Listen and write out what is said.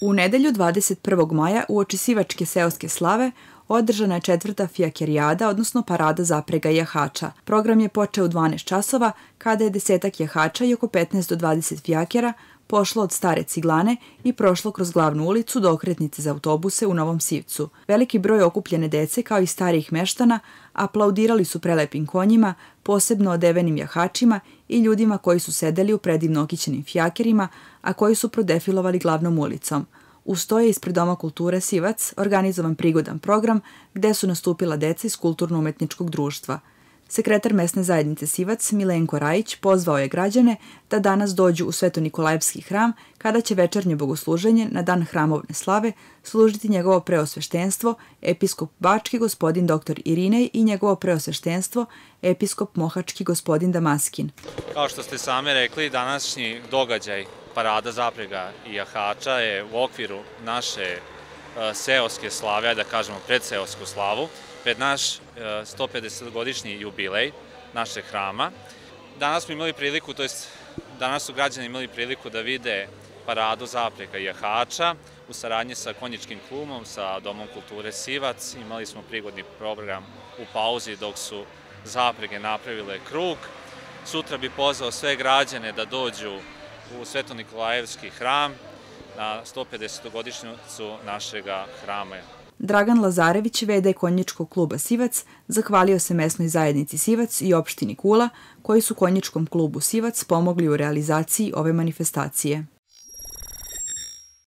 U nedelju 21. maja uoči Sivačke seoske slave održana je 4. fijakerijada, odnosno parada zaprega i jahača. Program je počeo u 12 časova, kada je 10 jahača i oko 15 do 20 fijakera pošlo od Stare Ciglane i prošlo kroz glavnu ulicu do okretnice za autobuse u Novom Sivcu. Veliki broj okupljene dece, kao i starijih meštana, aplaudirali su prelepim konjima, posebno odevenim jahačima i ljudima koji su sedeli u predivno okićenim fijakerima, a koji su prodefilovali glavnom ulicom. Uz to je ispred Doma kulture Sivac organizovan prigodan program gde su nastupila deca iz kulturno-umetničkog društva. Sekretar mesne zajednice Sivac, Milenko Rajić, pozvao je građane da danas dođu u Sveto-Nikolajevski hram, kada će večernje bogosluženje na dan hramovne slave služiti njegovo preosveštenstvo, episkop Bački gospodin dr. Irinej i njegovo preosveštenstvo, episkop Mohački gospodin Damaskin. Kao što ste sami rekli, današnji događaj parada zaprega i jahača je u okviru naše seoske slave, da kažemo predseosku slavu, pred naš 150-godišnji jubilej našeg hrama. Danas smo imali priliku, to jest danas su građani imali priliku da vide paradu zaprega i jahača u saradnji sa konjičkim klubom, sa Domom kulture Sivac. Imali smo prigodni program u pauzi dok su zaprege napravile krug. Sutra bi pozvao sve građane da dođu u Sveto-Nikolajevski hram na 150-godišnjicu našega hrama. Dragan Lazarević, v.d. konjičkog kluba Sivac, zahvalio se mesnoj zajednici Sivac i opštini Kula, koji su konjičkom klubu Sivac pomogli u realizaciji ove manifestacije.